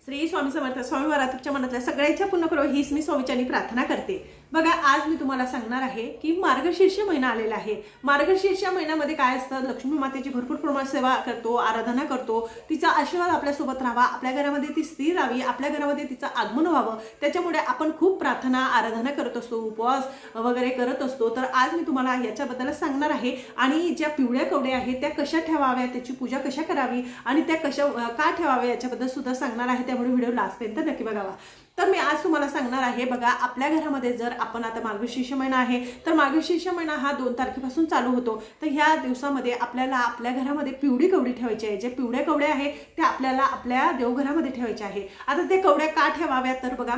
श्री स्वामी समर्थ स्वामी महाराजच्या मनातल्या सगळ्यांच्या पूर्ण करो हीच मी स्वामीचरणी प्रार्थना करते। बघा आज मी तुम्हाला सांगणार आहे की मार्गशीर्ष महिना आलेला आहे। मार्गशीर्ष महिन्यामध्ये काय असतं, लक्ष्मी मातेची भरपूर प्रमाणात सेवा करतो, आराधना करतो, तिचा आशीर्वाद आपल्या सोबत राहावा, आपल्या घरामध्ये ती स्थिर राहावी, आपल्या घरामध्ये तिचं आगमन व्हावं, त्याच्यामुळे आपण खूप प्रार्थना आराधना करत असतो, उपवास वगैरे करत असतो। तर आज मी तुम्हाला याच्याबद्दल सांगणार आहे आणि ज्या पिवळ्या कवड्या आहेत त्या कशा ठेवाव्या, त्याची पूजा कशा करावी आणि त्या कशा का ठेवाव्या याच्याबद्दल सुद्धा सांगणार आहे, त्यामुळे व्हिडिओ लास्टपर्यंत नक्की बघावा। तर मी आज तुम्हाला सांगणार आहे, बघा आपल्या घरामध्ये जर आपण आता मार्गशीर्ष महिना आहे तर मार्गशीर्ष महिना हा 2 तारखेपासून चालू होतो। तर ह्या दिवसामध्ये आपल्याला आपल्या घरामध्ये पिवळी कवडी ठेवायची आहे। जे पिवळ्या कवड्या आहे त्या आपल्याला आपल्या देवघरामध्ये ठेवायचे आहे। आता त्या कवड्या का ठेवाव्या तर बघा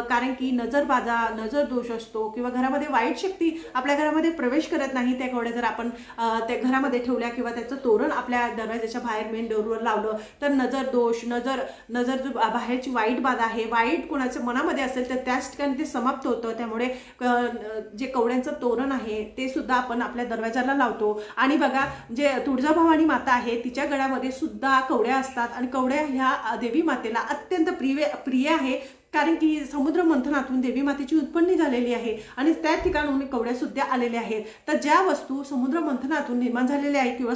कारण की नजरबाजा, नजर दोष असतो किंवा घरामध्ये वाईट शक्ती आपल्या घरामध्ये प्रवेश करत नाही। त्या कवड्या जर आपण त्या घरामध्ये ठेवल्या किंवा त्याचं तोरण आपल्या दरवाजाच्या बाहेर मेन डोरवर लावलं तर नजर दोष, नजर जो बाहेरची वाईट बाधा आहे, वाईट कोणाच्या मनामध्ये असेल तर त्याच ठिकाणी ते समाप्त होतं। त्यामुळे जे कवड्यांचं तोरण आहे ते सुद्धा आपण आपल्या दरवाजाला लावतो। आणि बघा जे तुळजाभवानी माता आहे तिच्या गळ्यामध्ये सुद्धा कवड्या असतात आणि कवड्या ह्या देवी मातेला अत्यंत प्रिय आहे, कारण की समुद्र मंथनातून देवी मातेची उत्पत्ती झालेली आहे आणि त्या ठिकाणून कवड्या सुद्धा आलेल्या आहेत। तर ज्या वस्तू समुद्र मंथनातून निर्माण झालेल्या आहेत किंवा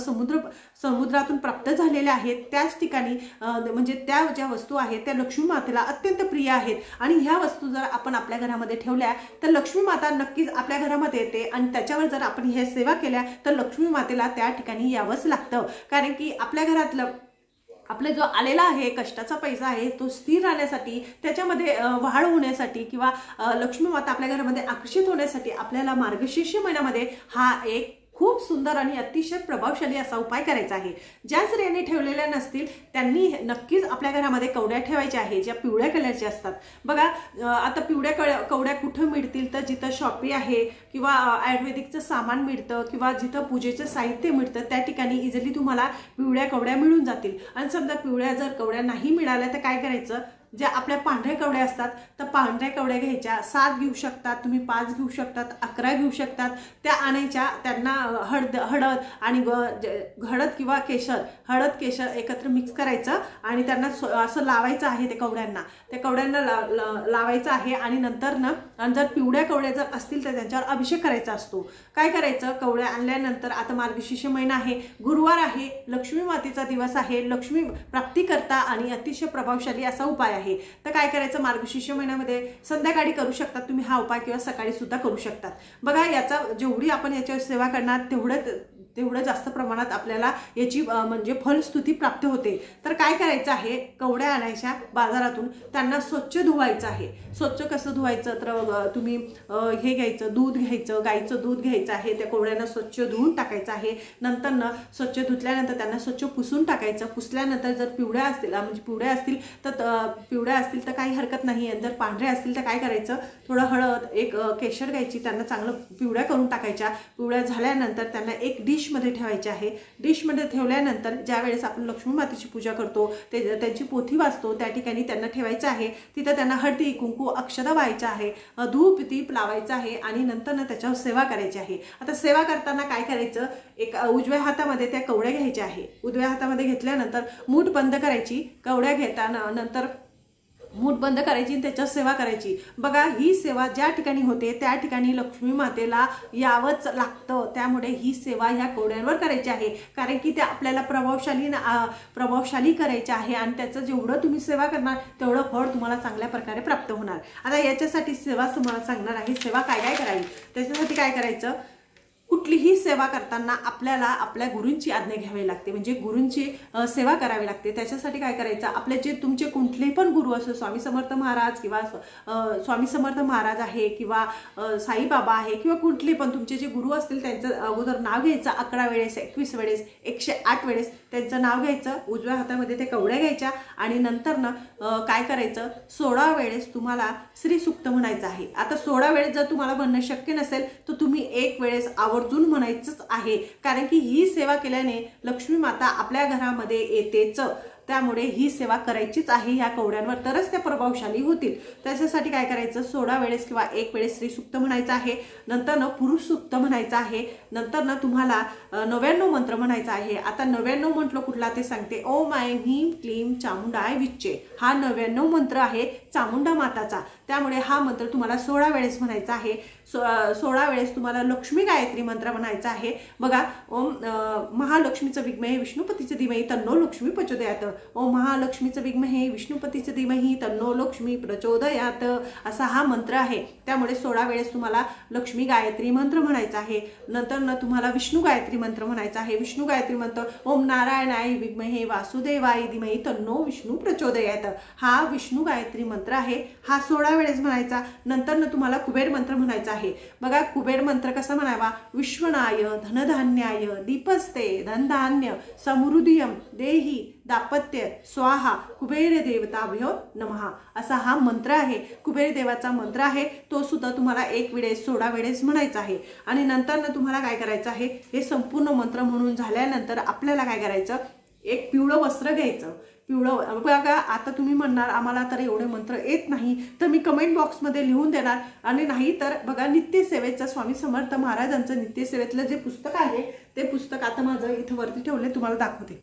समुद्रातून प्राप्त झालेल्या आहेत त्याच ठिकाणी म्हणजे त्या ज्या वस्तू आहेत त्या लक्ष्मी मातेला अत्यंत प्रिय आहेत आणि ह्या वस्तू जर आपण आपल्या घरामध्ये ठेवल्या तर लक्ष्मी माता नक्कीच आपल्या घरामध्ये येते आणि त्याच्यावर जर आपण हे सेवा केल्या तर लक्ष्मी मातेला त्या ठिकाणी यावंच लागतं, कारण की आपल्या घरातलं आपला जो आलेला आहे कष्टाचा पैसा आहे तो स्थिर राहण्यासाठी, त्याच्यामध्ये वाढ होण्यासाठी किंवा लक्ष्मी माता आपल्या घरामध्ये आकर्षित होण्यासाठी आपल्याला मार्गशीर्ष महिन्यामध्ये हा एक खूप सुंदर आणि अतिशय प्रभावशाली असा उपाय करायचा आहे। ज्या स्त्रियांनी ठेवलेल्या नसतील त्यांनी नक्कीच आपल्या घरामध्ये कवड्या ठेवायच्या आहे, ज्या पिवळ्या कलरच्या असतात। बघा आता पिवळ्या कवड्या कुठं मिळतील तर जिथं शॉपी आहे किंवा आयुर्वेदिकचं सामान मिळतं किंवा जिथं पूजेचं साहित्य मिळतं त्या ठिकाणी इझिली तुम्हाला पिवळ्या कवड्या मिळून जातील। आणि समजा पिवळ्या जर कवड्या नाही मिळाल्या तर काय करायचं, ज्या आपल्या पांढऱ्या कवड्या असतात तर पांढऱ्या कवड्या घ्यायच्या, 7 घेऊ शकतात तुम्ही, 5 घेऊ शकतात, 11 घेऊ शकतात, त्या आणायच्या, त्यांना हळद आणि हळद किंवा हळद केशर एकत्र मिक्स करायचं आणि त्यांना असं लावायचं आहे त्या कवड्यांना लावायचं आहे। आणि नंतर ना जर पिवळ्या कवड्या जर असतील तर त्यांच्यावर अभिषेक करायचा असतो। काय करायचं, कवड्या आणल्यानंतर आता मार्गशीर्ष महिना आहे, गुरुवार आहे, लक्ष्मी मातेचा दिवस आहे, लक्ष्मी प्राप्तीकर्ता आणि अतिशय प्रभावशाली असा उपाय आहे। तर काय करायचं, मार्गशीर्ष महिन्यामध्ये संध्याकाळी करू शकतात तुम्ही हा उपाय किंवा सकाळी सुद्धा करू शकतात। बघा याचा जेवढी आपण याच्यावर सेवा करणार तेवढं जास्त प्रमाणात आपल्याला याची म्हणजे फलस्तुती प्राप्त होते। तर काय करायचं आहे, कवड्या आणायच्या बाजारातून, त्यांना स्वच्छ धुवायचं आहे। स्वच्छ कसं धुवायचं तर तुम्ही हे घ्यायचं, दूध घ्यायचं, गाईचं दूध घ्यायचं आहे, त्या कवड्यांना स्वच्छ धुवून टाकायचं आहे। नंतर ना स्वच्छ धुतल्यानंतर त्यांना स्वच्छ पुसून टाकायचं। पुसल्यानंतर जर पिवळ्या असतील तर काही हरकत नाही आहे, जर पांढऱ्या असतील तर काय करायचं, थोडं हळद, एक केशर घ्यायची, त्यांना चांगलं पिवळ्या करून टाकायच्या। पिवळ्या झाल्यानंतर त्यांना एक डिशमध्ये ठेवायचे आहे। डिशमध्ये ठेवल्यानंतर ज्या वेळेस आपण लक्ष्मी मातेची पूजा करतो त्यांची पोथी वाचतो त्या ठिकाणी त्यांना ठेवायचं आहे। तिथं त्यांना हळदी कुंकू अक्षता व्हायचं आहे, धूप दीप लावायचं आहे आणि नंतर ना त्याच्यावर सेवा करायची आहे। आता सेवा करताना काय करायचं, एक उजव्या हातामध्ये त्या कवड्या घ्यायच्या आहे। उजव्या हातामध्ये घेतल्यानंतर मूठ बंद करायची, कवड्या घेताना नंतर मूठ बंद करायची आणि त्याच्यावर सेवा करायची। बघा ही सेवा ज्या ठिकाणी होते त्या ठिकाणी लक्ष्मी मातेला यावंच लागतं, त्यामुळे ही सेवा ह्या कवड्यांवर करायची आहे, कारण की त्या आपल्याला प्रभावशाली करायच्या आहे आणि त्याचं जेवढं तुम्ही सेवा करणार तेवढं फळ तुम्हाला चांगल्या प्रकारे प्राप्त होणार। आता याच्यासाठी सेवा तुम्हाला सांगणार आहे, सेवा काय काय करावी। त्याच्यासाठी काय करायचं, कुठलीही सेवा करताना आपल्याला आपल्या गुरूंची आज्ञा घ्यावी लागते, म्हणजे गुरूंची सेवा करावी लागते। त्याच्यासाठी काय करायचं, आपले जे तुमचे कुठलेही पण गुरु असो, स्वामी समर्थ महाराज किंवा स्वामी समर्थ महाराज आहे किंवा साईबाबा आहे किंवा कुठले पण तुमचे जे गुरु असतील त्यांचं अगोदर नाव घ्यायचं, 11 वेळेस, 21 वेळेस, 108 वेळेस त्यांचं नाव घ्यायचं। उजव्या हातामध्ये ते कवड्या घ्यायच्या आणि नंतर ना काय करायचं, 16 वेळेस तुम्हाला श्री सुक्त म्हणायचं आहे। आता 16 वेळेस जर तुम्हाला म्हणणं शक्य नसेल तर तुम्ही 1 वेळेस आवर्जून म्हणायचंच आहे, कारण की ही सेवा केल्याने लक्ष्मी माता आपल्या घरामध्ये येतेच। त्यामुळे ही सेवा करायचीच आहे ह्या कवड्यांवर, तरच त्या प्रभावशाली होतील। त्याच्यासाठी काय करायचं, 16 वेळेस किंवा 1 वेळेस स्त्री सूक्त म्हणायचं आहे, नंतर न पुरुष सूक्त म्हणायचं आहे, नंतर न तुम्हाला 99 मंत्र म्हणायचा आहे। आता 99 म्हटलं कुठला ते सांगते। ओम ऐं ह्रीं क्लीं चामुंडाय विच्चे, हा 99 मंत्र आहे चामुंडा माताचा, त्यामुळे हा मंत्र तुम्हाला 16 वेळेस म्हणायचा आहे। 16 वेळेस तुम्हाला लक्ष्मी गायत्री मंत्र म्हणायचा आहे। बघा, ओम महालक्ष्मीचं विद्महे विष्णुपतीचं धीमहि तन्नो लक्ष्मी प्रचोदयात, ओम महालक्ष्मीचं विद्महे विष्णुपतीचं धीमहि तन्नो लक्ष्मी प्रचोदयात, असा हा मंत्र आहे। त्यामुळे 16 वेळेस तुम्हाला लक्ष्मी गायत्री मंत्र म्हणायचा आहे। नंतर न तुम्हाला विष्णू गायत्री मंत्र म्हणायचा आहे। विष्णू गायत्री मंत्र ओम नारायणाय विद्महे वासुदेवाय धीमहि तन्नो विष्णू प्रचोदयात, हा विष्णू गायत्री मंत्र आहे, हा 16 वेळेस म्हणायचा। नंतर न तुम्हाला कुबेर मंत्र म्हणायचा आहे। बघा, कुबेर मंत्र कसा म्हणावा, विश्वनाय धनधान्याय दीपस्ते धनधान्य समृद्धियम देही दापत्य स्वाहा कुबेर देवताभ्यो नमः, असा हा मंत्र आहे। कुबेर देवाचा मंत्र आहे, तो सुद्धा तुम्हाला 1 वेळेस 16 वेळेस म्हणायचा आहे। आणि नंतर ना तुम्हाला काय करायचं आहे, हे संपूर्ण मंत्र म्हणून झाल्यानंतर आपल्याला काय करायचं, एक पिवळं वस्त्र घ्यायचं। पिवळं, बघा आता तुम्ही म्हणणार आम्हाला तर एवढे मंत्र येत नाही, तर मी कमेंट बॉक्समध्ये लिहून देणार, आणि नाही तर बघा नित्यसेवेचं स्वामी समर्थ महाराजांचं नित्यसेवेतलं जे पुस्तक आहे ते पुस्तक आता माझं इथं वरती ठेवले, तुम्हाला दाखवते।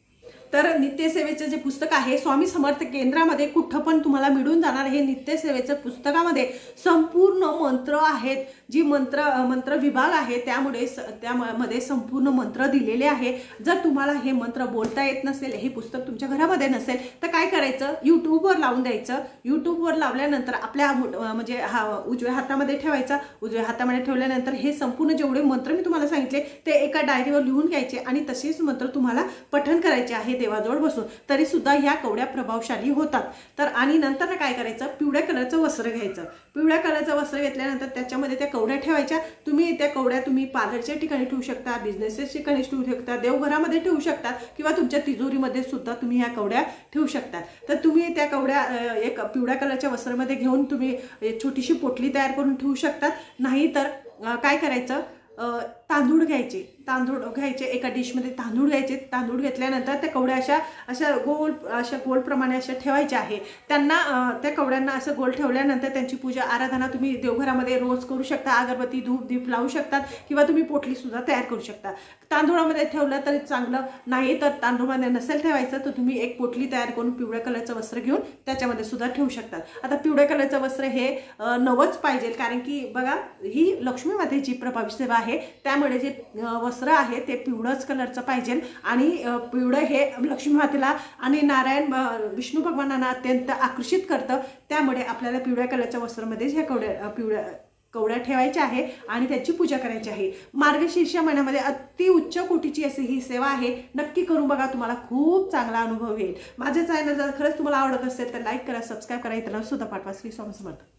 तर नित्यसेवेचं जे पुस्तक आहे स्वामी समर्थ केंद्रामध्ये कुठं पण तुम्हाला मिळून जाणार। हे नित्यसेवेचं पुस्तकामध्ये संपूर्ण मंत्र आहेत, जी मंत्र विभाग आहे, त्यामध्ये संपूर्ण मंत्र दिलेले आहे। जर तुम्हाला हे मंत्र बोलता येत नसेल, हे पुस्तक तुमच्या घरामध्ये नसेल, तर काय करायचं, यूट्यूबवर लावून द्यायचं। यूट्यूबवर लावल्यानंतर आपल्या म्हणजे उजव्या हातामध्ये ठेवायचा। उजव्या हातामध्ये ठेवल्यानंतर हे संपूर्ण जेवढे मंत्र मी तुम्हाला सांगितले ते एका डायरीवर लिहून घ्यायचे, आणि तसेच मंत्र तुम्हाला पठण करायचे आहे देवाजवळ बसून, तरी सुद्धा ह्या कवड्या प्रभावशाली होतात। तर आणि नंतर काय करायचं, पिवळ्या कलरचं वस्त्र घ्यायचं। पिवळ्या कलरचं वस्त्र घेतल्यानंतर त्याच्यामध्ये त्या कवड्या ठेवायच्या। तुम्ही त्या कवड्या तुम्ही पार्लरच्या ठिकाणी ठेवू शकता, बिझनेसच्या ठिकाणी ठेवू शकता, देवघरामध्ये ठेवू शकता, किंवा तुमच्या तिजोरीमध्ये सुद्धा तुम्ही ह्या कवड्या ठेवू शकता। तर तुम्ही त्या कवड्या एक पिवळ्या कलरच्या वस्त्रामध्ये घेऊन तुम्ही छोटीशी पोटली तयार करून ठेवू शकता। नाही तर काय करायचं, तांदूळ घ्यायचे एका डिशमध्ये तांदूळ घ्यायचे। तांदूळ घेतल्यानंतर त्या कवड्या अशा गोल प्रमाणे अशा ठेवायच्या आहे। त्या कवड्यांना असं गोल ठेवल्यानंतर त्यांची पूजा आराधना तुम्ही देवघरामध्ये रोज करू शकता। अगरबत्ती धूप दीप लावू शकतात, किंवा तुम्ही पोटली सुद्धा तयार करू शकता। तांदूळामध्ये ठेवलं तरी चांगलं, नाही तर तांदूळामध्ये नसेल ठेवायचं तर तुम्ही एक पोटली तयार करून पिवळ्या कलरचं वस्त्र घेऊन त्याच्यामध्ये सुद्धा ठेवू शकतात। आता पिवळ्या कलरचं वस्त्र हे नवच पाहिजे, कारण की बघा ही लक्ष्मी मातेची प्रभावी सेवा आहे, त्यामुळे जे वस्त्र आहे ते पिवळंच कलरचं पाहिजे। आणि पिवळं हे लक्ष्मी मातेला आणि नारायण विष्णू भगवानांना अत्यंत आकर्षित करतं, त्यामुळे आपल्याला पिवळ्या कलरच्या वस्त्रामध्येच ह्या कवड्या ठेवायच्या आहे आणि त्याची पूजा करायची आहे। मार्गशीर्ष महिन्यामध्ये अति उच्च कोटीची अशी ही सेवा आहे, नक्की करून बघा, तुम्हाला खूप चांगला अनुभव येईल। माझे चॅनल जर खरंच तुम्हाला आवडत असेल तर लाईक करा, सबस्क्राईब करा, इतरांना सुद्धा पाठवा। श्री स्वामी समर्थ।